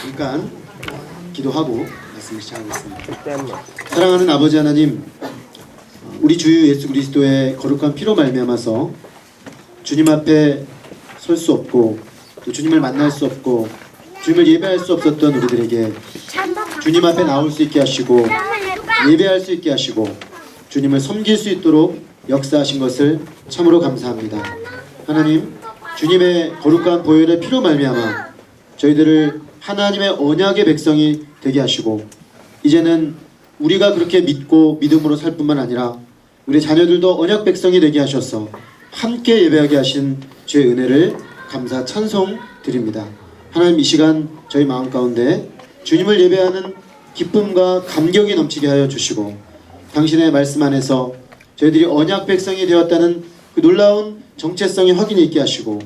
잠깐 기도하고 말씀을 시작하겠습니다. 사랑하는 아버지 하나님, 우리 주 예수 그리스도의 거룩한 피로 말미암아서 주님 앞에 설 수 없고 또 주님을 만날 수 없고 주님을 예배할 수 없었던 우리들에게 주님 앞에 나올 수 있게 하시고 예배할 수 있게 하시고 주님을 섬길 수 있도록 역사하신 것을 참으로 감사합니다. 하나님, 주님의 거룩한 보혈의 피로 말미암아 저희들을 하나님의 언약의 백성이 되게 하시고 이제는 우리가 그렇게 믿고 믿음으로 살 뿐만 아니라 우리 자녀들도 언약 백성이 되게 하셔서 함께 예배하게 하신 주의 은혜를 감사 찬송 드립니다. 하나님, 이 시간 저희 마음 가운데 주님을 예배하는 기쁨과 감격이 넘치게 하여 주시고 당신의 말씀 안에서 저희들이 언약 백성이 되었다는 그 놀라운 정체성의 확인이 있게 하시고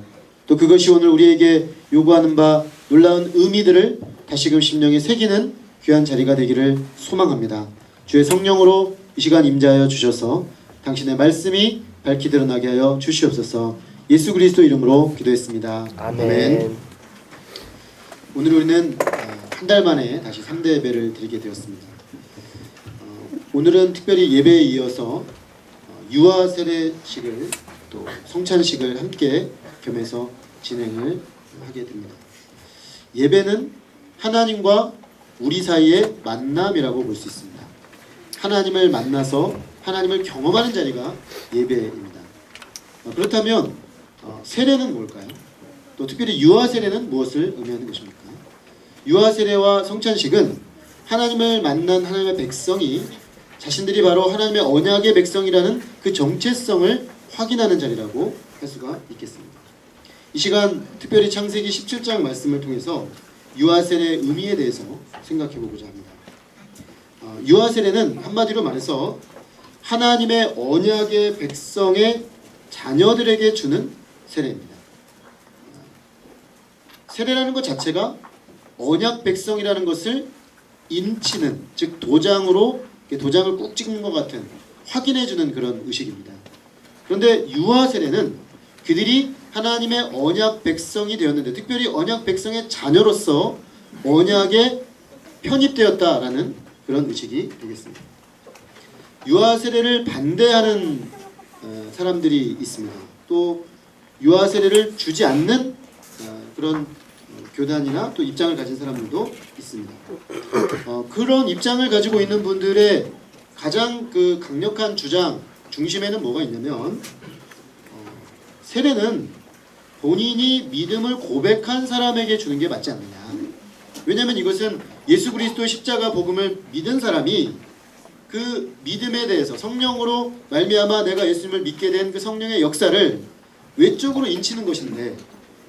또 그것이 오늘 우리에게 요구하는 바 놀라운 의미들을 다시금 심령에 새기는 귀한 자리가 되기를 소망합니다. 주의 성령으로 이 시간 임재하여 주셔서 당신의 말씀이 밝히 드러나게 하여 주시옵소서. 예수 그리스도 이름으로 기도했습니다. 아멘. 오늘 우리는 한 달 만에 다시 3대 예배를 드리게 되었습니다. 오늘은 특별히 예배에 이어서 유아 세례식을 또 성찬식을 함께 겸해서 진행을 하게 됩니다. 예배는 하나님과 우리 사이의 만남이라고 볼 수 있습니다. 하나님을 만나서 하나님을 경험하는 자리가 예배입니다. 그렇다면 세례는 뭘까요? 또 특별히 유아 세례는 무엇을 의미하는 것입니까? 유아 세례와 성찬식은 하나님을 만난 하나님의 백성이 자신들이 바로 하나님의 언약의 백성이라는 그 정체성을 확인하는 자리라고 할 수가 있겠습니다. 이 시간 특별히 창세기 17장 말씀을 통해서 유아 세례의 의미에 대해서 생각해 보고자 합니다. 유아 세례는 한마디로 말해서 하나님의 언약의 백성의 자녀들에게 주는 세례입니다. 세례라는 것 자체가 언약 백성이라는 것을 인치는, 즉 도장으로 도장을 꾹 찍는 것 같은 확인해주는 그런 의식입니다. 그런데 유아 세례는 그들이 하나님의 언약 백성이 되었는데 특별히 언약 백성의 자녀로서 언약에 편입되었다라는 그런 의식이 되겠습니다. 유아 세례를 반대하는 사람들이 있습니다. 또 유아 세례를 주지 않는 그런 교단이나 또 입장을 가진 사람들도 있습니다. 그런 입장을 가지고 있는 분들의 가장 그 강력한 주장 중심에는 뭐가 있냐면 세례는 본인이 믿음을 고백한 사람에게 주는 게 맞지 않느냐. 왜냐하면 이것은 예수 그리스도의 십자가 복음을 믿은 사람이 그 믿음에 대해서 성령으로 말미암아 내가 예수님을 믿게 된 그 성령의 역사를 외적으로 인치는 것인데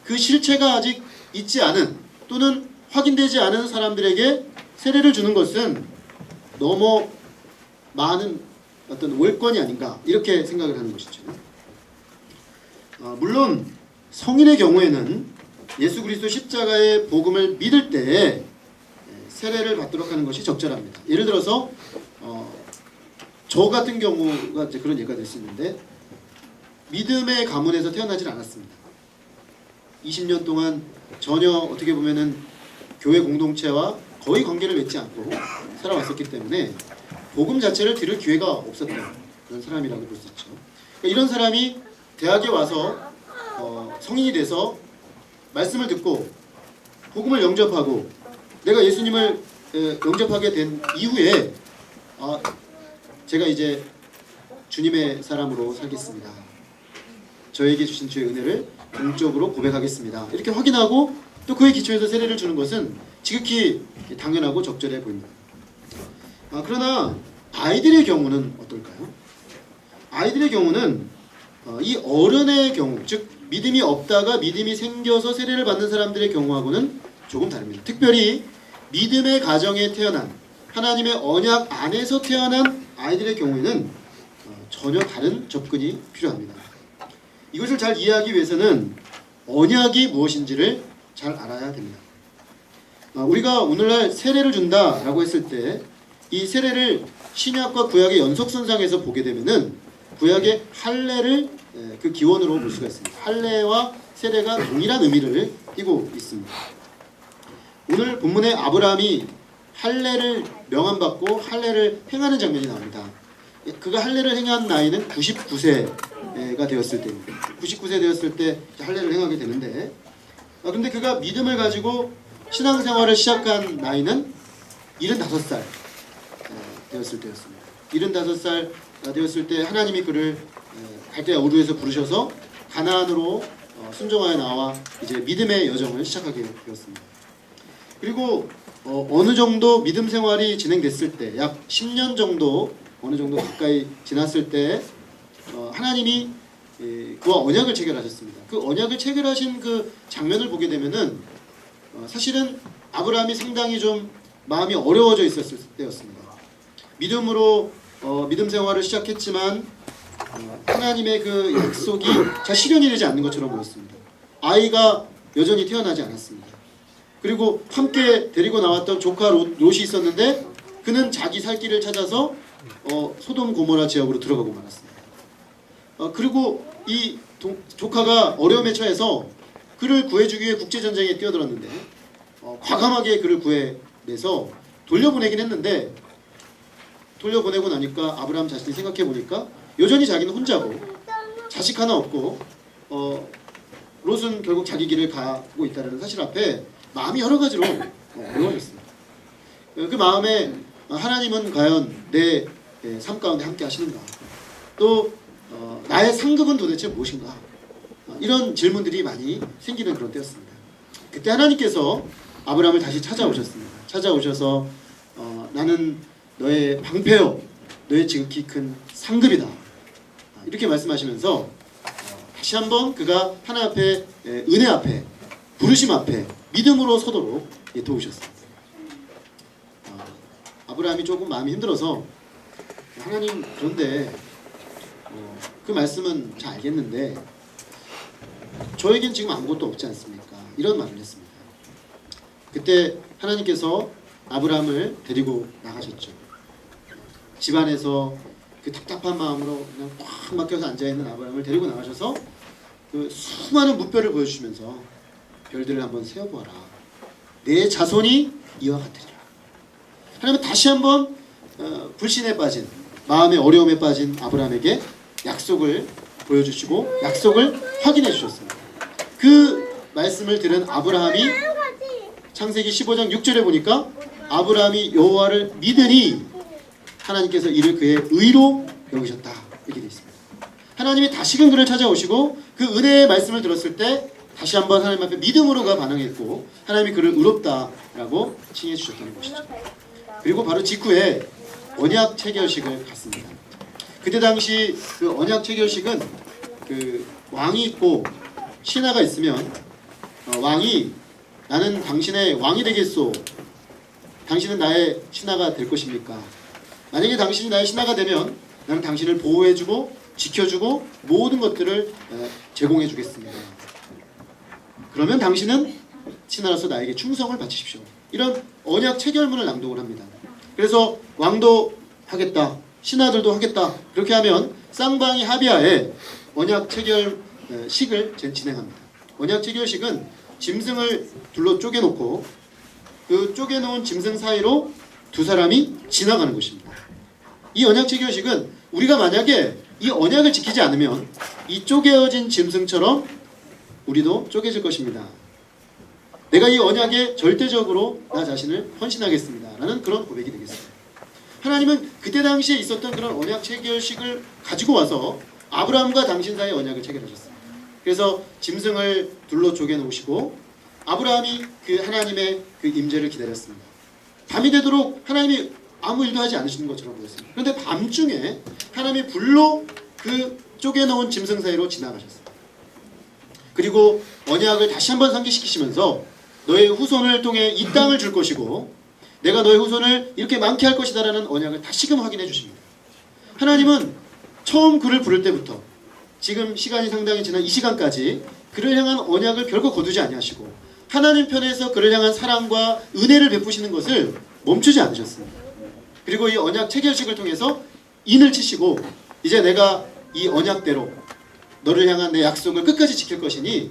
그 실체가 아직 있지 않은 또는 확인되지 않은 사람들에게 세례를 주는 것은 너무 많은 어떤 월권이 아닌가 이렇게 생각을 하는 것이죠. 물론 성인의 경우에는 예수 그리스도 십자가의 복음을 믿을 때 세례를 받도록 하는 것이 적절합니다. 예를 들어서 저 같은 경우가 이제 그런 예가 될 수 있는데 믿음의 가문에서 태어나질 않았습니다. 20년 동안 전혀 어떻게 보면은 교회 공동체와 거의 관계를 맺지 않고 살아왔었기 때문에 복음 자체를 들을 기회가 없었던 그런 사람이라고 볼 수 있죠. 그러니까 이런 사람이 대학에 와서 성인이 돼서 말씀을 듣고 복음을 영접하고 내가 예수님을 영접하게 된 이후에 제가 이제 주님의 사람으로 살겠습니다. 저에게 주신 주의 은혜를 공적으로 고백하겠습니다. 이렇게 확인하고 또 그에 기초해서 세례를 주는 것은 지극히 당연하고 적절해 보입니다. 그러나 아이들의 경우는 어떨까요? 아이들의 경우는 이 어른의 경우, 즉 믿음이 없다가 믿음이 생겨서 세례를 받는 사람들의 경우하고는 조금 다릅니다. 특별히 믿음의 가정에 태어난 하나님의 언약 안에서 태어난 아이들의 경우에는 전혀 다른 접근이 필요합니다. 이것을 잘 이해하기 위해서는 언약이 무엇인지를 잘 알아야 됩니다. 우리가 오늘날 세례를 준다라고 했을 때 이 세례를 신약과 구약의 연속선상에서 보게 되면은 구약의 할례를 그 기원으로 볼 수가 있습니다. 할례와 세례가 동일한 의미를 띠고 있습니다. 오늘 본문에 아브라함이 할례를 명함받고 할례를 행하는 장면이 나옵니다. 그가 할례를 행한 나이는 99세가 되었을 때입니다. 99세 되었을 때 할례를 행하게 되는데, 그런데 그가 믿음을 가지고 신앙생활을 시작한 나이는 75살 되었을 때였습니다. 75살 되었을 때 하나님이 그를 갈대아 우르에서 부르셔서 가나안으로 순종하여 나와 이제 믿음의 여정을 시작하게 되었습니다. 그리고 어느 정도 믿음 생활이 진행됐을 때, 약 10년 정도 어느 정도 가까이 지났을 때 하나님이 그와 언약을 체결하셨습니다. 그 언약을 체결하신 그 장면을 보게 되면은 사실은 아브라함이 상당히 좀 마음이 어려워져 있었을 때였습니다. 믿음으로 믿음 생활을 시작했지만 하나님의 그 약속이 잘 실현이 되지 않는 것처럼 보였습니다. 아이가 여전히 태어나지 않았습니다. 그리고 함께 데리고 나왔던 조카 롯이 있었는데 그는 자기 살 길을 찾아서 소돔 고모라 지역으로 들어가고 말았습니다. 그리고 이 조카가 어려움에 처해서 그를 구해주기 위해 국제전쟁에 뛰어들었는데 과감하게 그를 구해내서 돌려보내긴 했는데, 돌려보내고 나니까 아브라함 자신이 생각해보니까 여전히 자기는 혼자고 자식 하나 없고 롯은 결국 자기 길을 가고 있다는 사실 앞에 마음이 여러 가지로 어려워졌습니다. 그 마음에 하나님은 과연 내 삶 가운데 함께 하시는가, 또 나의 상급은 도대체 무엇인가, 이런 질문들이 많이 생기는 그런 때였습니다. 그때 하나님께서 아브라함을 다시 찾아오셨습니다. 찾아오셔서 나는 너의 방패요, 너의 지극히 큰 상급이다, 이렇게 말씀하시면서 다시 한번 그가 하나님 앞에, 은혜 앞에, 부르심 앞에 믿음으로 서도록 도우셨습니다. 아브라함이 조금 마음이 힘들어서 하나님, 그런데 그 말씀은 잘 알겠는데 저에겐 지금 아무것도 없지 않습니까? 이런 말을 했습니다. 그때 하나님께서 아브라함을 데리고 나가셨죠. 집안에서 그 답답한 마음으로 그냥 꽉 막혀서 앉아있는 아브라함을 데리고 나가셔서 그 수많은 무별을 보여주시면서 별들을 한번 세어보아라. 내 자손이 이와 같으리라. 하나님은 다시 한번 불신에 빠진, 마음의 어려움에 빠진 아브라함에게 약속을 보여주시고 약속을 확인해 주셨습니다. 그 말씀을 들은 아브라함이 창세기 15장 6절에 보니까 아브라함이 여호와를 믿으니 하나님께서 이를 그의 의로 여기셨다, 이렇게 되어 있습니다. 하나님이 다시금 그를 찾아오시고 그 은혜의 말씀을 들었을 때 다시 한번 하나님 앞에 믿음으로 가 반응했고 하나님이 그를 의롭다라고 칭해 주셨다는 것이죠. 그리고 바로 직후에 언약 체결식을 갔습니다. 그때 당시 그 언약 체결식은 그 왕이 있고 신하가 있으면 왕이 나는 당신의 왕이 되겠소, 당신은 나의 신하가 될 것입니까? 만약에 당신이 나의 신하가 되면 나는 당신을 보호해주고 지켜주고 모든 것들을 제공해 주겠습니다. 그러면 당신은 신하로서 나에게 충성을 바치십시오. 이런 언약 체결문을 낭독을 합니다. 그래서 왕도 하겠다, 신하들도 하겠다, 그렇게 하면 쌍방이 합의하에 언약 체결식을 진행합니다. 언약 체결식은 짐승을 둘러 쪼개놓고 그 쪼개놓은 짐승 사이로 두 사람이 지나가는 것입니다. 이 언약 체결식은 우리가 만약에 이 언약을 지키지 않으면 이 쪼개어진 짐승처럼 우리도 쪼개질 것입니다. 내가 이 언약에 절대적으로 나 자신을 헌신하겠습니다 라는 그런 고백이 되겠습니다. 하나님은 그때 당시에 있었던 그런 언약 체결식을 가지고 와서 아브라함과 당신 사이의 언약을 체결하셨습니다. 그래서 짐승을 둘러 쪼개 놓으시고 아브라함이 그 하나님의 그 임재를 기다렸습니다. 밤이 되도록 하나님이 아무 일도 하지 않으시는 것처럼 보였습니다. 그런데 밤중에 하나님이 불로 그 쪼개놓은 짐승 사이로 지나가셨습니다. 그리고 언약을 다시 한번 상기시키시면서 너의 후손을 통해 이 땅을 줄 것이고 내가 너의 후손을 이렇게 많게 할 것이다 라는 언약을 다시금 확인해 주십니다. 하나님은 처음 그를 부를 때부터 지금 시간이 상당히 지난 이 시간까지 그를 향한 언약을 결코 거두지 아니하시고 하나님 편에서 그를 향한 사랑과 은혜를 베푸시는 것을 멈추지 않으셨습니다. 그리고 이 언약 체결식을 통해서 인을 치시고 이제 내가 이 언약대로 너를 향한 내 약속을 끝까지 지킬 것이니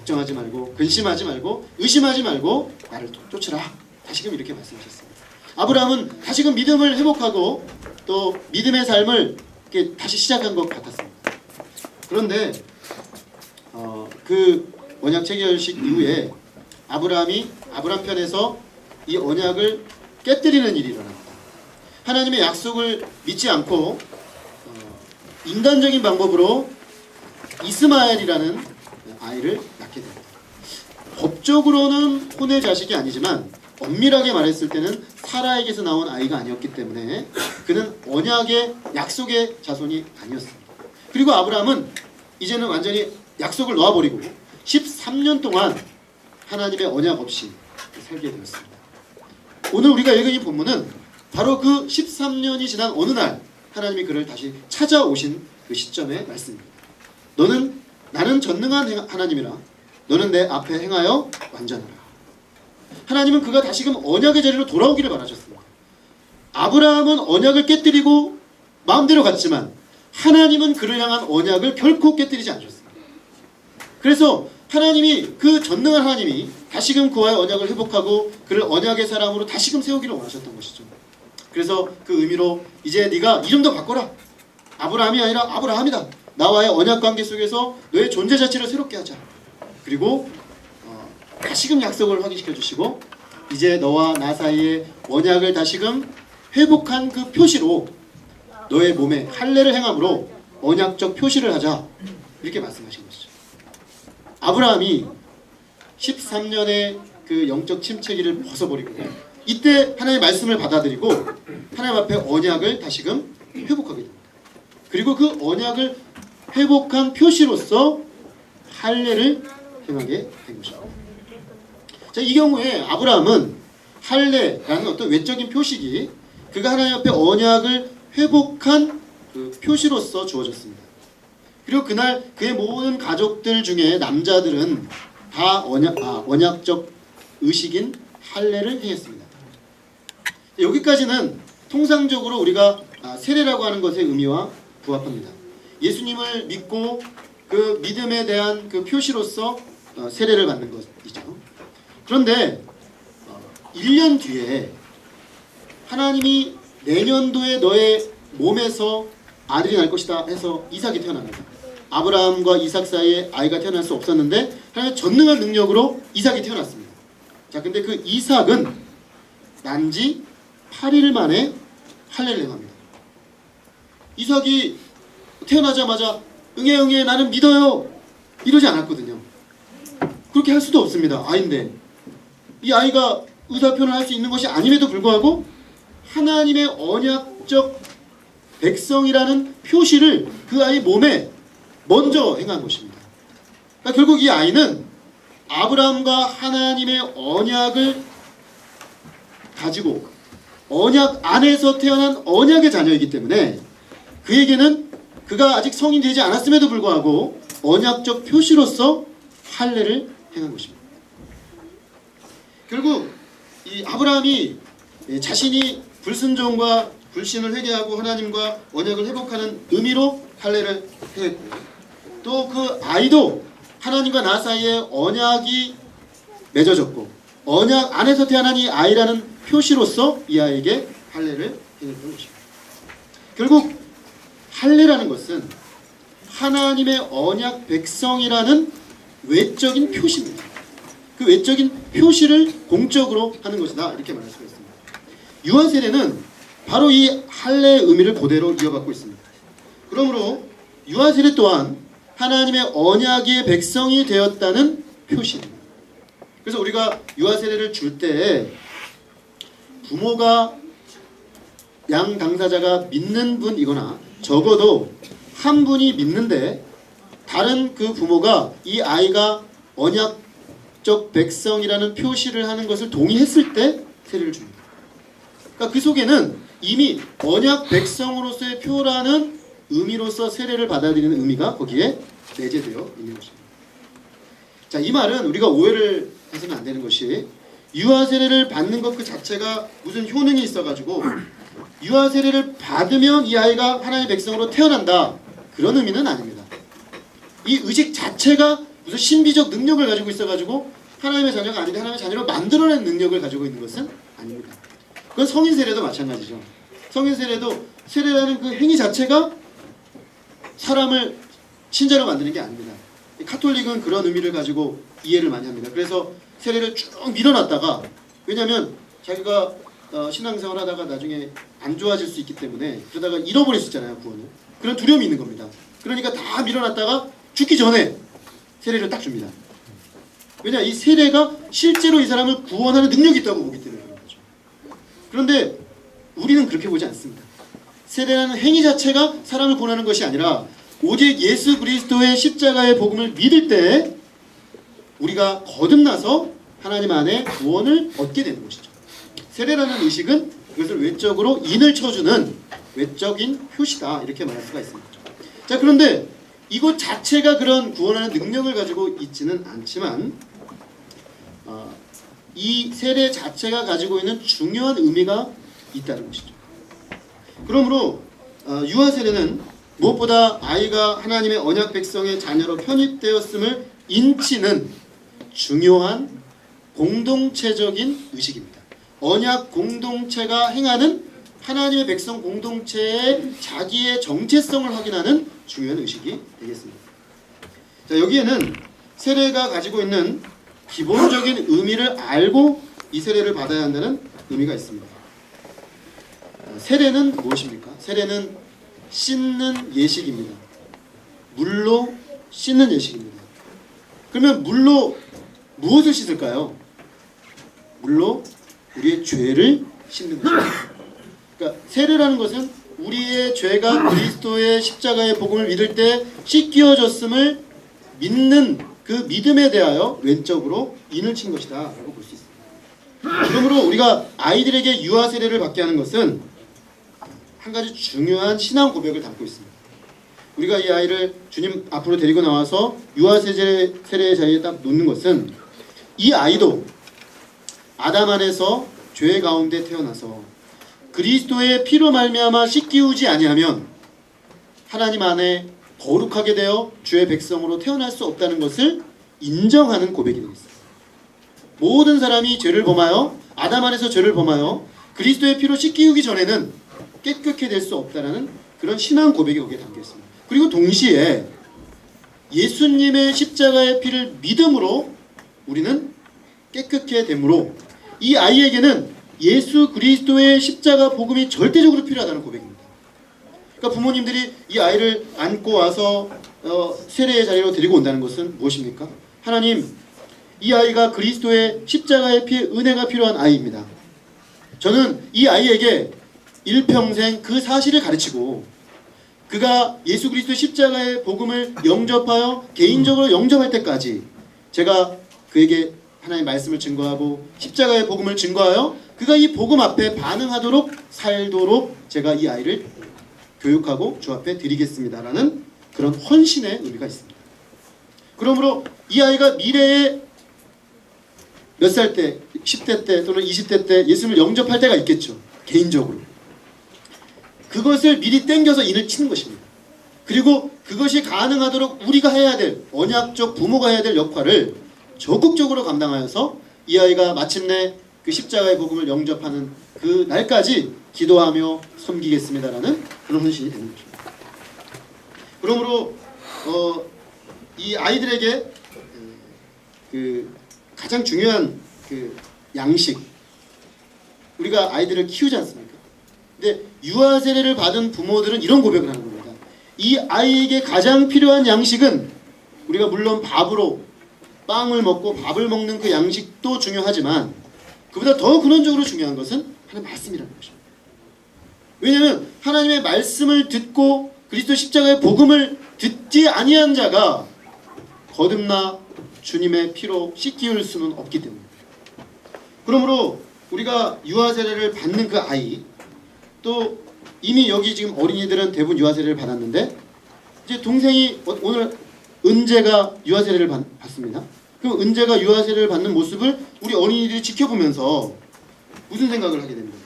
걱정하지 말고 근심하지 말고 의심하지 말고 나를 쫓으라. 다시금 이렇게 말씀하셨습니다. 아브라함은 다시금 믿음을 회복하고 또 믿음의 삶을 이렇게 다시 시작한 것 같았습니다. 그런데 그 언약 체결식 이후에 아브라함 편에서 이 언약을 깨뜨리는 일이 일어납니다. 하나님의 약속을 믿지 않고 인간적인 방법으로 이스마엘이라는 아이를 낳게 됩니다. 법적으로는 혼의 자식이 아니지만 엄밀하게 말했을 때는 사라에게서 나온 아이가 아니었기 때문에 그는 언약의 약속의 자손이 아니었습니다. 그리고 아브라함은 이제는 완전히 약속을 놓아버리고 13년 동안 하나님의 언약 없이 살게 되었습니다. 오늘 우리가 읽은 이 본문은 바로 그 13년이 지난 어느 날 하나님이 그를 다시 찾아오신 그 시점의 말씀입니다. 나는 전능한 하나님이라 너는 내 앞에 행하여 완전하라. 하나님은 그가 다시금 언약의 자리로 돌아오기를 바라셨습니다. 아브라함은 언약을 깨뜨리고 마음대로 갔지만 하나님은 그를 향한 언약을 결코 깨뜨리지 않으셨습니다. 그래서 하나님이 그 전능한 하나님이 다시금 그와의 언약을 회복하고 그를 언약의 사람으로 다시금 세우기를 원하셨던 것이죠. 그래서 그 의미로 이제 네가 이름도 바꿔라. 아브라함이 아니라 아브라함이다. 나와의 언약 관계 속에서 너의 존재 자체를 새롭게 하자. 그리고 다시금 약속을 확인시켜 주시고 이제 너와 나 사이에 언약을 다시금 회복한 그 표시로 너의 몸에 할례를 행함으로 언약적 표시를 하자. 이렇게 말씀하신 것이죠. 아브라함이 13년의 그 영적 침체기를 벗어버리고 이때 하나님의 말씀을 받아들이고 하나님 앞에 언약을 다시금 회복하게 됩니다. 그리고 그 언약을 회복한 표시로서 할례를 행하게 된 것입니다. 자, 이 경우에 아브라함은 할례라는 어떤 외적인 표식이 그가 하나님 앞에 언약을 회복한 그 표시로서 주어졌습니다. 그리고 그날 그의 모든 가족들 중에 남자들은 다 언약적 의식인 할례를 행했습니다. 여기까지는 통상적으로 우리가 세례라고 하는 것의 의미와 부합합니다. 예수님을 믿고 그 믿음에 대한 그 표시로서 세례를 받는 것이죠. 그런데 1년 뒤에 하나님이 내년도에 너의 몸에서 아들이 날 것이다 해서 이삭이 태어납니다. 아브라함과 이삭 사이에 아이가 태어날 수 없었는데 하나님의 전능한 능력으로 이삭이 태어났습니다. 자, 근데 그 이삭은 난지 8일 만에 할례를 행합니다. 이삭이 태어나자마자 응애 나는 믿어요 이러지 않았거든요. 그렇게 할 수도 없습니다. 아이인데 이 아이가 의사표현을 할 수 있는 것이 아님에도 불구하고 하나님의 언약적 백성이라는 표시를 그 아이 몸에 먼저 행한 것입니다. 그러니까 결국 이 아이는 아브라함과 하나님의 언약을 가지고 언약 안에서 태어난 언약의 자녀이기 때문에 그에게는 그가 아직 성인이 되지 않았음에도 불구하고 언약적 표시로서 할례를 행한 것입니다. 결국 이 아브라함이 자신이 불순종과 불신을 회개하고 하나님과 언약을 회복하는 의미로 할례를 행했고 또 그 아이도 하나님과 나 사이에 언약이 맺어졌고 언약 안에서 태어난 이 아이라는 표시로서 이 아이에게 할례를 행했던 것입니다. 결국 할례라는 것은 하나님의 언약 백성이라는 외적인 표시입니다. 그 외적인 표시를 공적으로 하는 것이다 이렇게 말할 수가 있습니다. 유아 세례는 바로 이 할례의 의미를 그대로 이어받고 있습니다. 그러므로 유아 세례 또한 하나님의 언약의 백성이 되었다는 표시입니다. 그래서 우리가 유아 세례를 줄 때 부모가 양 당사자가 믿는 분이거나 적어도 한 분이 믿는데 다른 그 부모가 이 아이가 언약적 백성이라는 표시를 하는 것을 동의했을 때 세례를 줍니다. 그러니까 그 속에는 이미 언약 백성으로서의 표라는 의미로서 세례를 받아들이는 의미가 거기에 내재되어 있는 것입니다. 자, 이 말은 우리가 오해를 해서는 안 되는 것이 유아 세례를 받는 것 그 자체가 무슨 효능이 있어가지고 유아 세례를 받으면 이 아이가 하나님의 백성으로 태어난다 그런 의미는 아닙니다. 이 의식 자체가 무슨 신비적 능력을 가지고 있어가지고 하나님의 자녀가 아닌데 하나님의 자녀로 만들어낸 능력을 가지고 있는 것은 아닙니다. 그건 성인 세례도 마찬가지죠. 성인 세례도 세례라는 그 행위 자체가 사람을 신자로 만드는 게 아닙니다. 카톨릭은 그런 의미를 가지고 이해를 많이 합니다. 그래서 세례를 쭉 밀어놨다가, 왜냐하면 자기가 신앙생활 하다가 나중에 안 좋아질 수 있기 때문에 그러다가 잃어버릴 수 있잖아요, 구원을. 그런 두려움이 있는 겁니다. 그러니까 다 밀어놨다가 죽기 전에 세례를 딱 줍니다. 왜냐, 이 세례가 실제로 이 사람을 구원하는 능력이 있다고 보기 때문에 그런 거죠. 그런데 우리는 그렇게 보지 않습니다. 세례라는 행위 자체가 사람을 구원하는 것이 아니라 오직 예수 그리스도의 십자가의 복음을 믿을 때 우리가 거듭나서 하나님 안에 구원을 얻게 되는 것이죠. 세례라는 의식은 이것을 외적으로 인을 쳐주는 외적인 표시다, 이렇게 말할 수가 있습니다. 자, 그런데 이것 자체가 그런 구원하는 능력을 가지고 있지는 않지만 이 세례 자체가 가지고 있는 중요한 의미가 있다는 것이죠. 그러므로 유아 세례는 무엇보다 아이가 하나님의 언약 백성의 자녀로 편입되었음을 인치는 중요한 공동체적인 의식입니다. 언약 공동체가 행하는 하나님의 백성 공동체의 자기의 정체성을 확인하는 중요한 의식이 되겠습니다. 자, 여기에는 세례가 가지고 있는 기본적인 의미를 알고 이 세례를 받아야 한다는 의미가 있습니다. 세례는 무엇입니까? 세례는 씻는 예식입니다. 물로 씻는 예식입니다. 그러면 물로 무엇을 씻을까요? 물로 우리의 죄를 씻는 것입니다. 그러니까 세례라는 것은 우리의 죄가 그리스도의 십자가의 복음을 믿을 때 씻겨졌음을 믿는 그 믿음에 대하여 왼쪽으로 인을 친 것이다 라고 볼 수 있습니다. 그러므로 우리가 아이들에게 유아 세례를 받게 하는 것은 한 가지 중요한 신앙 고백을 담고 있습니다. 우리가 이 아이를 주님 앞으로 데리고 나와서 유아 세례의 자리에 딱 놓는 것은 이 아이도 아담 안에서 죄 가운데 태어나서 그리스도의 피로 말미암아 씻기우지 아니하면 하나님 안에 거룩하게 되어 주의 백성으로 태어날 수 없다는 것을 인정하는 고백이 되겠습니다. 모든 사람이 죄를 범하여 아담 안에서 죄를 범하여 그리스도의 피로 씻기우기 전에는 깨끗게 될 수 없다는 그런 신앙 고백이 거기에 담겨 있습니다. 그리고 동시에 예수님의 십자가의 피를 믿음으로 우리는 깨끗게 되므로 이 아이에게는 예수 그리스도의 십자가 복음이 절대적으로 필요하다는 고백입니다. 그러니까 부모님들이 이 아이를 안고 와서 세례의 자리로 데리고 온다는 것은 무엇입니까? 하나님, 이 아이가 그리스도의 십자가의 피의 은혜가 필요한 아이입니다. 저는 이 아이에게 일평생 그 사실을 가르치고 그가 예수 그리스도의 십자가의 복음을 영접하여 개인적으로 영접할 때까지 제가 그에게 하나님의 말씀을 증거하고 십자가의 복음을 증거하여 그가 이 복음 앞에 반응하도록 살도록 제가 이 아이를 교육하고 주 앞에 드리겠습니다라는 그런 헌신의 의미가 있습니다. 그러므로 이 아이가 미래에 몇 살 때, 10대 때 또는 20대 때 예수님을 영접할 때가 있겠죠. 개인적으로. 그것을 미리 땡겨서 인을 치는 것입니다. 그리고 그것이 가능하도록 우리가 해야 될, 언약적 부모가 해야 될 역할을 적극적으로 감당하여서 이 아이가 마침내 그 십자가의 복음을 영접하는 그 날까지 기도하며 섬기겠습니다라는 그런 헌신이 되는 거죠. 그러므로 이 아이들에게 그 가장 중요한 그 양식, 우리가 아이들을 키우지 않습니까? 근데 유아 세례를 받은 부모들은 이런 고백을 하는 겁니다. 이 아이에게 가장 필요한 양식은 우리가 물론 밥으로 빵을 먹고 밥을 먹는 그 양식도 중요하지만 그보다 더 근원적으로 중요한 것은 하나님의 말씀이라는 것입니다. 왜냐하면 하나님의 말씀을 듣고 그리스도 십자가의 복음을 듣지 아니한 자가 거듭나 주님의 피로 씻기울 수는 없기 때문입니다. 그러므로 우리가 유아 세례를 받는 그 아이, 또 이미 여기 지금 어린이들은 대부분 유아 세례를 받았는데 이제 동생이 오늘 은재가 유아 세례를 받습니다. 그럼 은재가 유아 세례를 받는 모습을 우리 어린이들이 지켜보면서 무슨 생각을 하게 됩니까?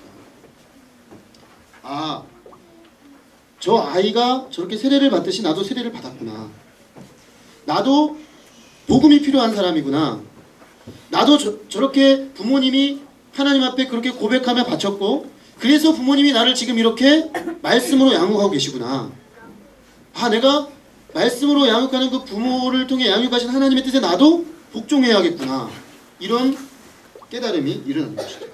아, 저 아이가 저렇게 세례를 받듯이 나도 세례를 받았구나. 나도 복음이 필요한 사람이구나. 나도 저렇게 부모님이 하나님 앞에 그렇게 고백하며 바쳤고 그래서 부모님이 나를 지금 이렇게 말씀으로 양육하고 계시구나. 아, 내가 말씀으로 양육하는 그 부모를 통해 양육하신 하나님의 뜻에 나도 복종해야겠구나. 이런 깨달음이 일어나는 것이죠.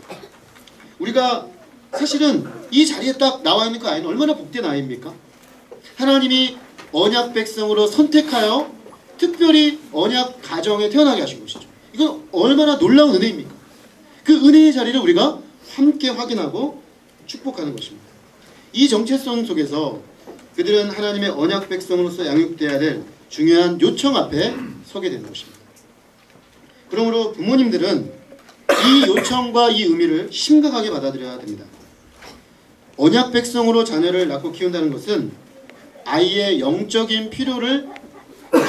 우리가 사실은 이 자리에 딱 나와 있는 그 아이는 얼마나 복된 아이입니까? 하나님이 언약 백성으로 선택하여 특별히 언약 가정에 태어나게 하신 것이죠. 이건 얼마나 놀라운 은혜입니까? 그 은혜의 자리를 우리가 함께 확인하고 축복하는 것입니다. 이 정체성 속에서 그들은 하나님의 언약 백성으로서 양육되어야 될 중요한 요청 앞에 서게 되는 것입니다. 그러므로 부모님들은 이 요청과 이 의미를 심각하게 받아들여야 됩니다. 언약 백성으로 자녀를 낳고 키운다는 것은 아이의 영적인 필요를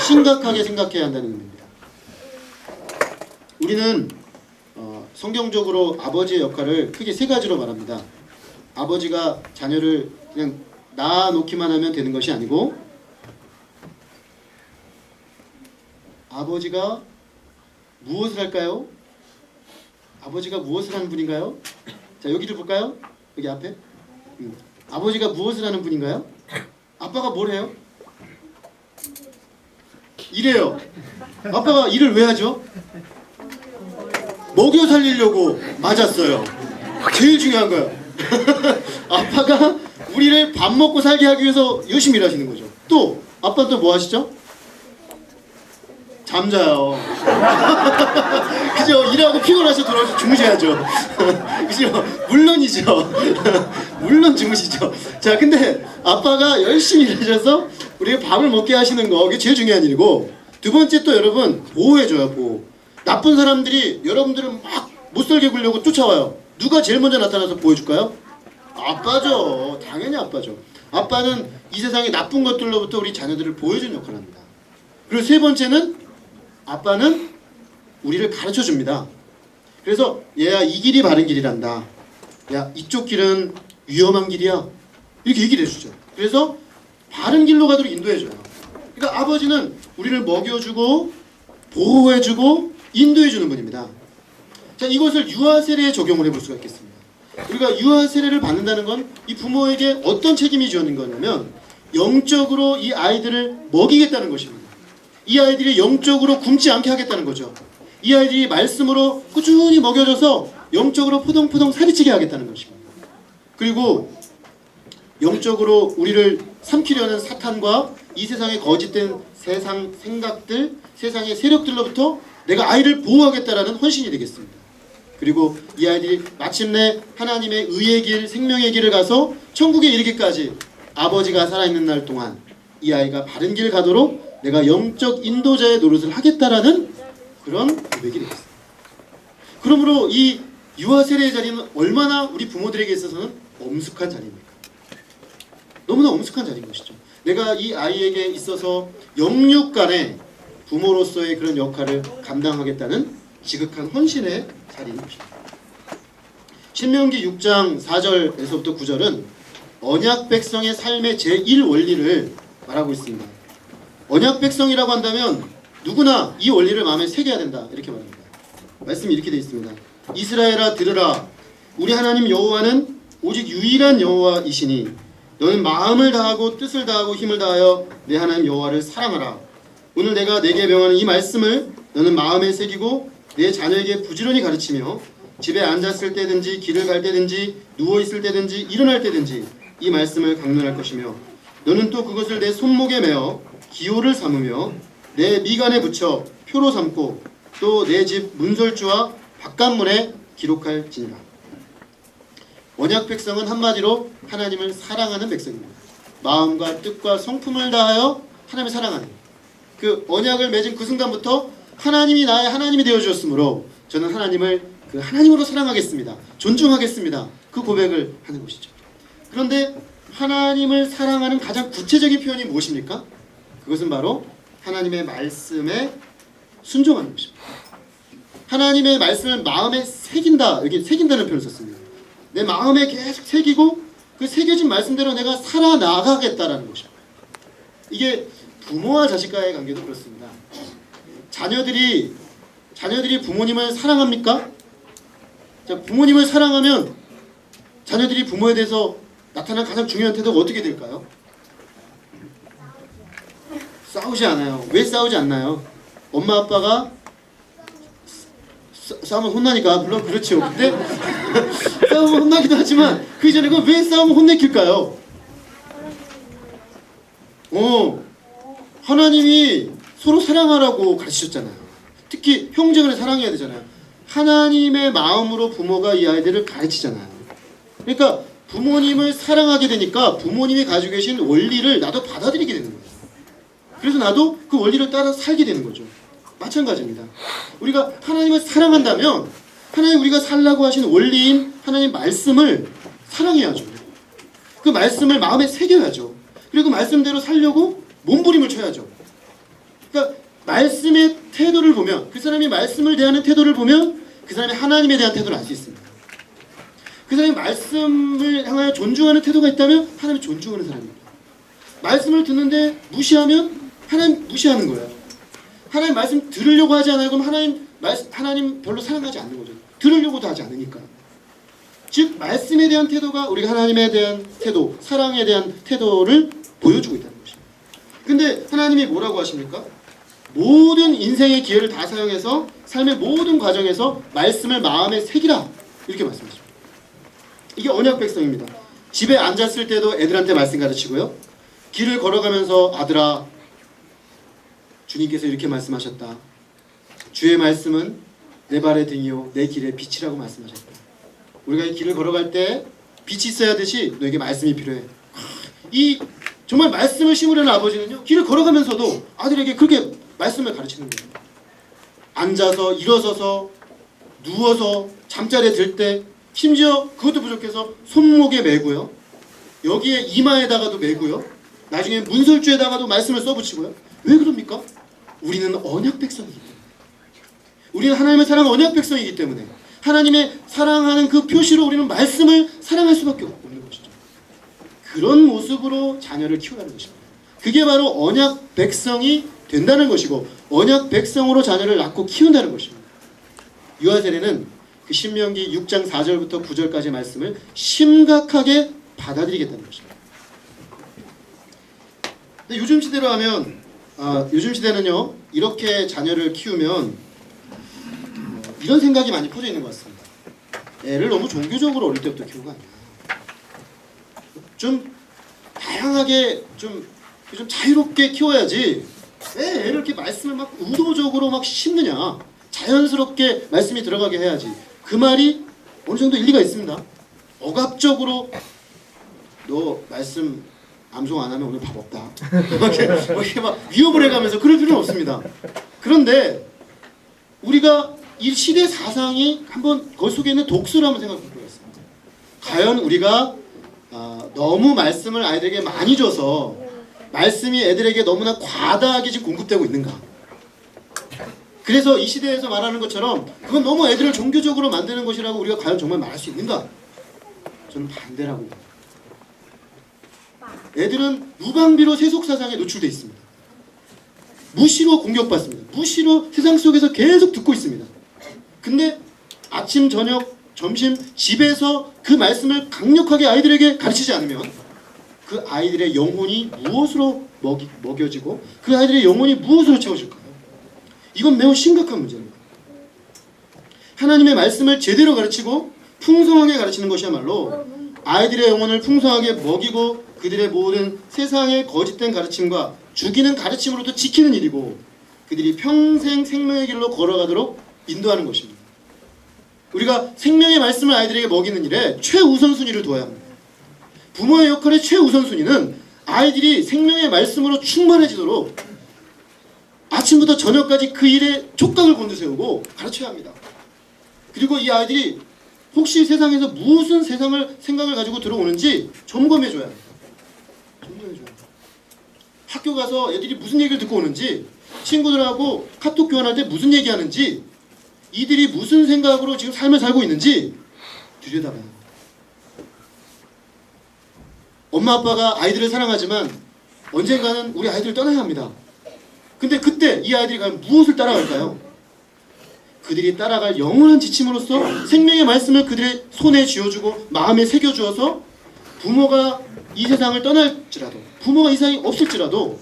심각하게 생각해야 한다는 의미입니다. 우리는 성경적으로 아버지의 역할을 크게 세 가지로 말합니다. 아버지가 자녀를 그냥 낳아놓기만 하면 되는 것이 아니고 아버지가 무엇을 할까요? 아버지가 무엇을 하는 분인가요? 자, 여기를 볼까요? 여기 앞에. 아버지가 무엇을 하는 분인가요? 아빠가 뭘 해요? 일해요. 아빠가 일을 왜 하죠? 먹여 살리려고. 맞았어요. 제일 중요한 거예요. 아빠가 우리를 밥 먹고 살게 하기 위해서 열심히 일하시는 거죠. 또 아빠는 또 뭐 하시죠? 잠자요. 그죠? 일하고 피곤하셔 들어와서 주무셔야죠. 그죠? 물론이죠. 물론 주무시죠. 자, 근데 아빠가 열심히 일하셔서 우리가 밥을 먹게 하시는 거, 그게 제일 중요한 일이고, 두 번째 또 여러분 보호해줘요. 보호. 나쁜 사람들이 여러분들을 막 못살게 굴려고 쫓아와요. 누가 제일 먼저 나타나서 보여줄까요? 아빠죠. 당연히 아빠죠. 아빠는 이 세상의 나쁜 것들로부터 우리 자녀들을 보여주는 역할을 합니다. 그리고 세 번째는 아빠는 우리를 가르쳐 줍니다. 그래서 얘야, 이 길이 바른 길이란다. 야, 이쪽 길은 위험한 길이야. 이렇게 얘기를 해주죠. 그래서 바른 길로 가도록 인도해줘요. 그러니까 아버지는 우리를 먹여주고 보호해주고 인도해주는 분입니다. 자, 이것을 유아 세례에 적용을 해볼 수가 있겠습니다. 우리가 유아 세례를 받는다는 건 이 부모에게 어떤 책임이 주어진 거냐면 영적으로 이 아이들을 먹이겠다는 것입니다. 이 아이들이 영적으로 굶지 않게 하겠다는 거죠. 이 아이들이 말씀으로 꾸준히 먹여줘서 영적으로 포동포동 살이치게 하겠다는 것입니다. 그리고 영적으로 우리를 삼키려는 사탄과 이 세상의 거짓된 세상 생각들, 세상의 세력들로부터 내가 아이를 보호하겠다라는 헌신이 되겠습니다. 그리고 이 아이들이 마침내 하나님의 의의 길, 생명의 길을 가서 천국에 이르기까지 아버지가 살아있는 날 동안 이 아이가 바른 길 가도록 내가 영적 인도자의 노릇을 하겠다라는 그런 고백이 되겠습니다. 그러므로 이 유아 세례의 자리는 얼마나 우리 부모들에게 있어서는 엄숙한 자리입니까? 너무나 엄숙한 자리인 것이죠. 내가 이 아이에게 있어서 영육간의 부모로서의 그런 역할을 감당하겠다는 지극한 헌신의 자리인 것입니다. 신명기 6장 4절에서부터 9절은 언약 백성의 삶의 제1원리를 말하고 있습니다. 언약 백성이라고 한다면 누구나 이 원리를 마음에 새겨야 된다, 이렇게 말합니다. 말씀이 이렇게 되어 있습니다. 이스라엘아 들으라. 우리 하나님 여호와는 오직 유일한 여호와이시니 너는 마음을 다하고 뜻을 다하고 힘을 다하여 내 하나님 여호와를 사랑하라. 오늘 내가 내게 명하는 이 말씀을 너는 마음에 새기고 내 자녀에게 부지런히 가르치며 집에 앉았을 때든지 길을 갈 때든지 누워있을 때든지 일어날 때든지 이 말씀을 강론할 것이며 너는 또 그것을 내 손목에 매어 기호를 삼으며 내 미간에 붙여 표로 삼고 또 내 집 문설주와 바깥문에 기록할지니라. 언약 백성은 한마디로 하나님을 사랑하는 백성입니다. 마음과 뜻과 성품을 다하여 하나님을 사랑하는, 그 언약을 맺은 그 순간부터 하나님이 나의 하나님이 되어 주었으므로 저는 하나님을 그 하나님으로 사랑하겠습니다. 존중하겠습니다. 그 고백을 하는 것이죠. 그런데 하나님을 사랑하는 가장 구체적인 표현이 무엇입니까? 그것은 바로 하나님의 말씀에 순종하는 것입니다. 하나님의 말씀을 마음에 새긴다, 여기 새긴다는 표현을 썼습니다. 내 마음에 계속 새기고 그 새겨진 말씀대로 내가 살아나가겠다라는 것입니다. 이게 부모와 자식과의 관계도 그렇습니다. 자녀들이 부모님을 사랑합니까? 자, 부모님을 사랑하면 자녀들이 부모에 대해서 나타나는 가장 중요한 태도가 어떻게 될까요? 싸우지 않아요. 왜 싸우지 않나요? 엄마 아빠가 싸우면 혼나니까. 물론 그렇죠. 근데 싸우면 혼나기도 하지만 그 이전에 왜 싸우면 혼내킬까요? 하나님이 서로 사랑하라고 가르치셨잖아요. 특히 형제간에 사랑해야 되잖아요. 하나님의 마음으로 부모가 이 아이들을 가르치잖아요. 그러니까 부모님을 사랑하게 되니까 부모님이 가지고 계신 원리를 나도 받아들이게 되는 거예요. 그래서 나도 그 원리를 따라 살게 되는 거죠. 마찬가지입니다. 우리가 하나님을 사랑한다면 하나님 우리가 살라고 하신 원리인 하나님 말씀을 사랑해야죠. 그 말씀을 마음에 새겨야죠. 그리고 말씀대로 살려고 몸부림을 쳐야죠. 그러니까 말씀의 태도를 보면, 그 사람이 말씀을 대하는 태도를 보면 그 사람이 하나님에 대한 태도를 알 수 있습니다. 그 사람이 말씀을 향하여 존중하는 태도가 있다면 하나님을 존중하는 사람입니다. 말씀을 듣는데 무시하면 하나님 무시하는 거예요. 하나님 말씀 들으려고 하지 않아요. 그럼 하나님 별로 사랑하지 않는 거죠. 들으려고도 하지 않으니까. 즉 말씀에 대한 태도가 우리가 하나님에 대한 태도, 사랑에 대한 태도를 보여주고 있다는 것입니다. 근데 하나님이 뭐라고 하십니까? 모든 인생의 기회를 다 사용해서 삶의 모든 과정에서 말씀을 마음에 새기라, 이렇게 말씀하십니다. 이게 언약 백성입니다. 집에 앉았을 때도 애들한테 말씀 가르치고요. 길을 걸어가면서 아들아, 주님께서 이렇게 말씀하셨다. 주의 말씀은 내 발의 등이요 내 길의 빛이라고 말씀하셨다. 우리가 이 길을 걸어갈 때 빛이 있어야 하듯이 너에게 말씀이 필요해. 이 정말 말씀을 심으려는 아버지는요, 길을 걸어가면서도 아들에게 그렇게 말씀을 가르치는 거예요. 앉아서 일어서서 누워서 잠자리에 들 때, 심지어 그것도 부족해서 손목에 메고요, 여기에 이마에다가도 메고요, 나중에 문설주에다가도 말씀을 써붙이고요. 왜 그럽니까? 우리는 언약 백성이기 때문에. 우리는 하나님의 사랑 언약 백성이기 때문에 하나님의 사랑하는 그 표시로 우리는 말씀을 사랑할 수밖에 없는 것이죠. 그런 모습으로 자녀를 키우라는 것입니다. 그게 바로 언약 백성이 된다는 것이고, 언약 백성으로 자녀를 낳고 키운다는 것입니다. 유아 세례는 그 신명기 6장 4절부터 9절까지 말씀을 심각하게 받아들이겠다는 것입니다. 근데 요즘 시대로 하면, 요즘 시대는요, 이렇게 자녀를 키우면 이런 생각이 많이 퍼져 있는 것 같습니다. 애를 너무 종교적으로 어릴 때부터 키우고 아니야. 좀 다양하게 좀 자유롭게 키워야지. 왜 애를 이렇게 말씀을 막 의도적으로 막 심느냐. 자연스럽게 말씀이 들어가게 해야지. 그 말이 어느 정도 일리가 있습니다. 억압적으로 너 말씀 암송 안 하면 오늘 밥 없다. 이렇게 막 위협을 해가면서 그럴 필요는 없습니다. 그런데 우리가 이 시대 사상이 한번 그 속에 있는 독소를 한번 생각해 보겠습니다. 과연 우리가 너무 말씀을 아이들에게 많이 줘서 말씀이 애들에게 너무나 과다하게 지금 공급되고 있는가? 그래서 이 시대에서 말하는 것처럼 그건 너무 애들을 종교적으로 만드는 것이라고 우리가 과연 정말 말할 수 있는가? 저는 반대라고 봅니다. 애들은 무방비로 세속사상에 노출되어 있습니다. 무시로 공격받습니다. 무시로 세상 속에서 계속 듣고 있습니다. 근데 아침, 저녁, 점심 집에서 그 말씀을 강력하게 아이들에게 가르치지 않으면 그 아이들의 영혼이 무엇으로 먹여지고 그 아이들의 영혼이 무엇으로 채워질까요? 이건 매우 심각한 문제입니다. 하나님의 말씀을 제대로 가르치고 풍성하게 가르치는 것이야말로 아이들의 영혼을 풍성하게 먹이고 그들의 모든 세상의 거짓된 가르침과 죽이는 가르침으로부터 지키는 일이고 그들이 평생 생명의 길로 걸어가도록 인도하는 것입니다. 우리가 생명의 말씀을 아이들에게 먹이는 일에 최우선순위를 두어야 합니다. 부모의 역할의 최우선순위는 아이들이 생명의 말씀으로 충만해지도록 아침부터 저녁까지 그 일에 촉각을 곤두세우고 가르쳐야 합니다. 그리고 이 아이들이 혹시 세상에서 무슨 생각을 가지고 들어오는지 점검해줘야 합니다. 학교 가서 애들이 무슨 얘기를 듣고 오는지, 친구들하고 카톡 교환할 때 무슨 얘기하는지, 이들이 무슨 생각으로 지금 삶을 살고 있는지 들여다봐야 합니다. 엄마 아빠가 아이들을 사랑하지만 언젠가는 우리 아이들을 떠나야 합니다. 근데 그때 이 아이들이 과연 무엇을 따라갈까요? 그들이 따라갈 영원한 지침으로써 생명의 말씀을 그들의 손에 쥐어주고 마음에 새겨주어서 부모가 이 세상을 떠날지라도, 부모가 이 세상에 없을지라도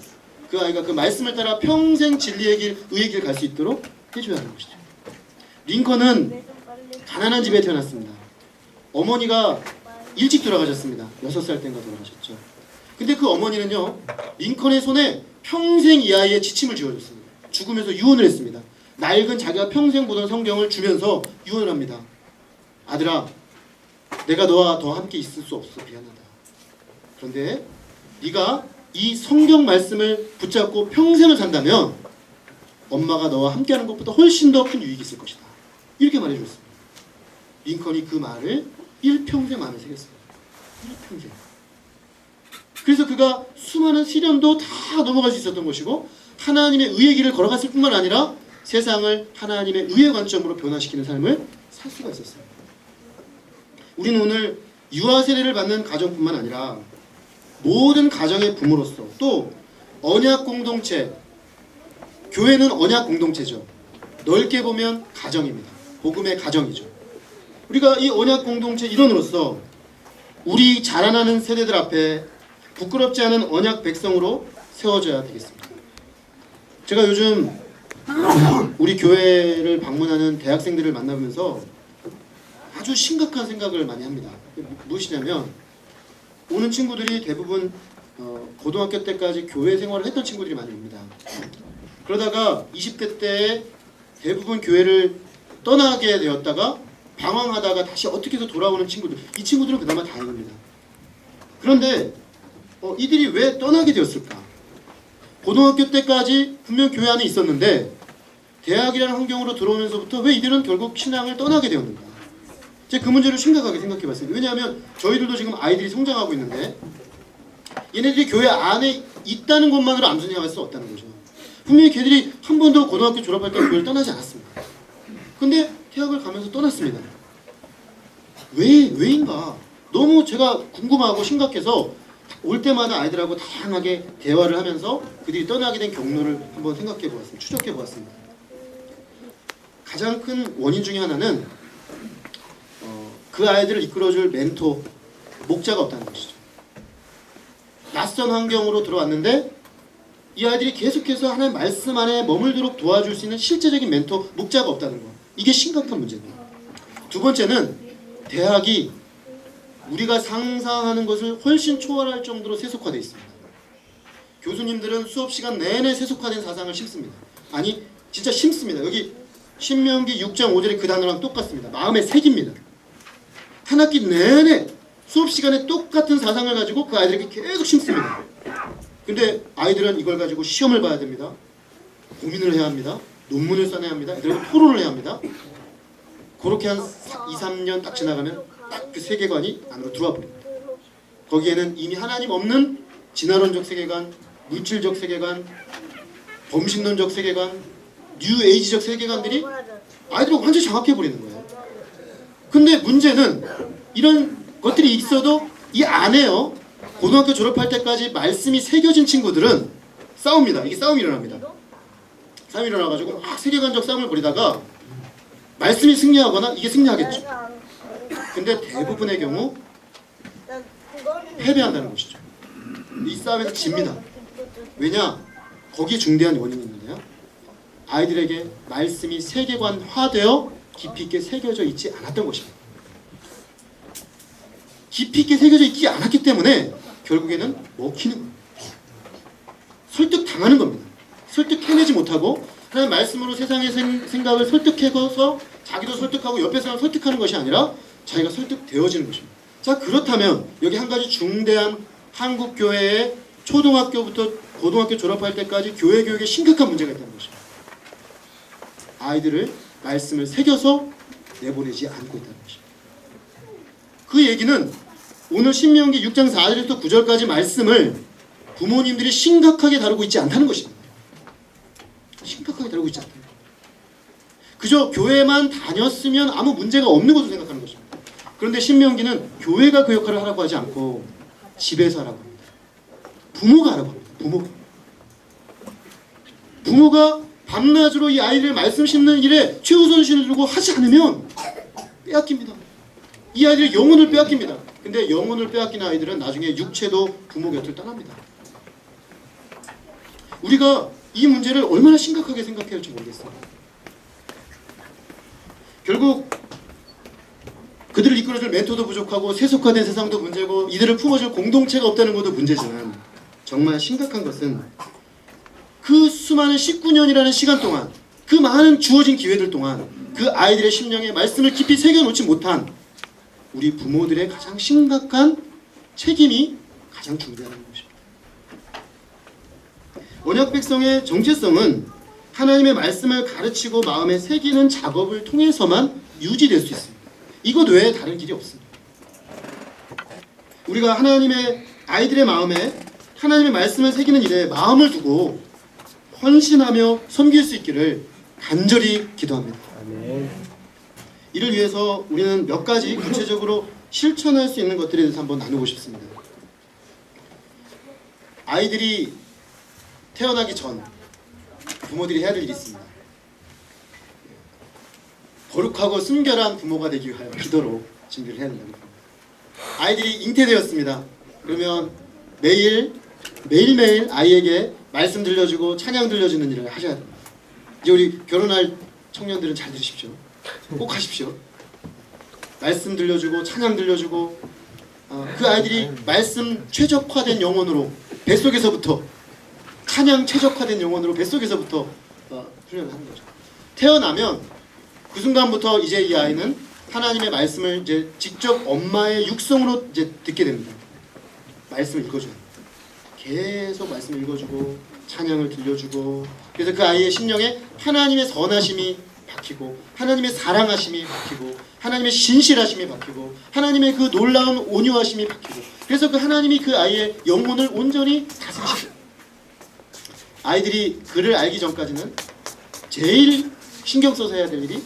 그 아이가 그 말씀을 따라 평생 진리의 길, 의의 길 갈 수 있도록 해줘야 하는 것이죠. 링컨은 가난한 집에 태어났습니다. 어머니가 일찍 돌아가셨습니다. 6살 때인가 돌아가셨죠. 근데 그 어머니는요, 링컨의 손에 평생 이 아이의 지침을 지어줬습니다. 죽으면서 유언을 했습니다. 낡은 자기가 평생 보던 성경을 주면서 유언을 합니다. 아들아, 내가 너와 더 함께 있을 수 없어. 미안하다. 그런데 네가 이 성경 말씀을 붙잡고 평생을 산다면 엄마가 너와 함께하는 것보다 훨씬 더 큰 유익이 있을 것이다. 이렇게 말해줬습니다. 링컨이 그 말을 일평생 마음에 새겼습니다. 일평생. 그래서 그가 수많은 시련도 다 넘어갈 수 있었던 것이고 하나님의 의의 길을 걸어갔을 뿐만 아니라 세상을 하나님의 의의 관점으로 변화시키는 삶을 살 수가 있었어요. 우리는 오늘 유아 세례를 받는 가정뿐만 아니라 모든 가정의 부모로서 또 언약 공동체, 교회는 언약 공동체죠. 넓게 보면 가정입니다. 복음의 가정이죠. 우리가 이 언약 공동체 일원으로서 우리 자라나는 세대들 앞에 부끄럽지 않은 언약 백성으로 세워져야 되겠습니다. 제가 요즘 우리 교회를 방문하는 대학생들을 만나면서 아주 심각한 생각을 많이 합니다. 무엇이냐면 오는 친구들이 대부분 고등학교 때까지 교회 생활을 했던 친구들이 많이 옵니다. 그러다가 20대 때 대부분 교회를 떠나게 되었다가 방황하다가 다시 어떻게 해서 돌아오는 친구들, 이 친구들은 그나마 다행입니다. 그런데 이들이 왜 떠나게 되었을까? 고등학교 때까지 분명 교회 안에 있었는데 대학이라는 환경으로 들어오면서부터 왜 이들은 결국 신앙을 떠나게 되었는가? 제가 그 문제를 심각하게 생각해 봤습니다. 왜냐하면 저희들도 지금 아이들이 성장하고 있는데 얘네들이 교회 안에 있다는 것만으로 암순양할 수 없다는 거죠. 분명히 걔들이 한 번도 고등학교 졸업할 때 교회를 떠나지 않았습니다. 근데 대학을 가면서 떠났습니다. 왜인가? 너무 제가 궁금하고 심각해서 올 때마다 아이들하고 다양하게 대화를 하면서 그들이 떠나게 된 경로를 한번 생각해 보았습니다. 추적해 보았습니다. 가장 큰 원인 중에 하나는 그 아이들을 이끌어줄 멘토, 목자가 없다는 것이죠. 낯선 환경으로 들어왔는데 이 아이들이 계속해서 하나님 말씀 안에 머물도록 도와줄 수 있는 실제적인 멘토, 목자가 없다는 것. 이게 심각한 문제입니다. 두 번째는 대학이 우리가 상상하는 것을 훨씬 초월할 정도로 세속화되어 있습니다. 교수님들은 수업 시간 내내 세속화된 사상을 심습니다. 아니 진짜 심습니다. 여기 신명기 6.5절의 그 단어랑 똑같습니다. 마음에 새깁니다. 한 학기 내내 수업 시간에 똑같은 사상을 가지고 그 아이들에게 계속 심습니다. 근데 아이들은 이걸 가지고 시험을 봐야 됩니다. 고민을 해야 합니다. 논문을 써내야 합니다. 애들하고 토론을 해야 합니다. 그렇게 한 2, 3년 딱 지나가면 딱 그 세계관이 안으로 들어와 버립니다. 거기에는 이미 하나님 없는 진화론적 세계관, 물질적 세계관, 범신론적 세계관, 뉴에이지적 세계관들이 아이들을 완전히 장악해버리는 거예요. 근데 문제는 이런 것들이 있어도 이 안에요, 고등학교 졸업할 때까지 말씀이 새겨진 친구들은 싸웁니다. 이게 싸움이 일어납니다. 싸움이 일어나가지고 막 세계관적 싸움을 벌이다가 말씀이 승리하거나 이게 승리하겠죠. 근데 대부분의 경우 패배한다는 것이죠. 이 싸움에서 집니다. 왜냐? 거기에 중대한 원인이 있는데요. 아이들에게 말씀이 세계관화되어 깊이 있게 새겨져 있지 않았던 것입니다. 깊이 있게 새겨져 있지 않았기 때문에 결국에는 먹히는 겁니다. 설득당하는 겁니다. 설득해내지 못하고 하나님 말씀으로 세상의 생각을 설득해서 자기도 설득하고 옆에 사람 설득하는 것이 아니라 자기가 설득되어지는 것입니다. 자, 그렇다면 여기 한 가지 중대한 한국 교회의 초등학교부터 고등학교 졸업할 때까지 교회 교육에 심각한 문제가 있다는 것입니다. 아이들을 말씀을 새겨서 내보내지 않고 있다는 것입니다. 그 얘기는 오늘 신명기 6장 4절부터 9절까지 말씀을 부모님들이 심각하게 다루고 있지 않다는 것입니다. 심각하게 다루고 있지 않다는 것입니다. 그저 교회만 다녔으면 아무 문제가 없는 것으로 생각하는 것입니다. 그런데 신명기는 교회가 그 역할을 하라고 하지 않고 집에서 하라고 합니다. 부모가 하라고 합니다. 부모가 밤낮으로 이 아이를 말씀 심는 일에 최우선순위를 두고 하지 않으면 빼앗깁니다. 이 아이들의 영혼을 빼앗깁니다. 근데 영혼을 빼앗긴 아이들은 나중에 육체도 부모 곁을 떠납니다. 우리가 이 문제를 얼마나 심각하게 생각해야 할지 모르겠어요. 결국 그들을 이끌어줄 멘토도 부족하고 세속화된 세상도 문제고 이들을 품어줄 공동체가 없다는 것도 문제지만 정말 심각한 것은 그 수많은 19년이라는 시간 동안 그 많은 주어진 기회들 동안 그 아이들의 심령에 말씀을 깊이 새겨놓지 못한 우리 부모들의 가장 심각한 책임이 가장 중대하다는 것입니다. 언약 백성의 정체성은 하나님의 말씀을 가르치고 마음에 새기는 작업을 통해서만 유지될 수 있습니다. 이것 외에 다른 길이 없습니다. 우리가 하나님의 아이들의 마음에 하나님의 말씀을 새기는 일에 마음을 두고 헌신하며 섬길 수 있기를 간절히 기도합니다. 아멘. 이를 위해서 우리는 몇 가지 구체적으로 실천할 수 있는 것들에 대해서 한번 나누고 싶습니다. 아이들이 태어나기 전 부모들이 해야 될 일이 있습니다. 거룩하고 순결한 부모가 되기 위하여 기도로 준비를 해야 된다고 합니다. 아이들이 잉태되었습니다. 그러면 매일매일 아이에게 말씀 들려주고 찬양 들려주는 일을 하셔야 됩니다. 이제 우리 결혼할 청년들은 잘 들으십시오. 꼭 하십시오. 말씀 들려주고 찬양 들려주고 그 아이들이 말씀 최적화된 영혼으로 뱃속에서부터 찬양 최적화된 영혼으로 뱃속에서부터 훈련을 하는 거죠. 태어나면 그 순간부터 이제 이 아이는 하나님의 말씀을 이제 직접 엄마의 육성으로 이제 듣게 됩니다. 말씀을 읽어줘요. 계속 말씀을 읽어주고 찬양을 들려주고 그래서 그 아이의 심령에 하나님의 선하심이 박히고 하나님의 사랑하심이 박히고 하나님의 신실하심이 박히고 하나님의 그 놀라운 온유하심이 박히고 그래서 그 하나님이 그 아이의 영혼을 온전히 다스리시고 아이들이 글을 알기 전까지는 제일 신경 써서 해야 될 일이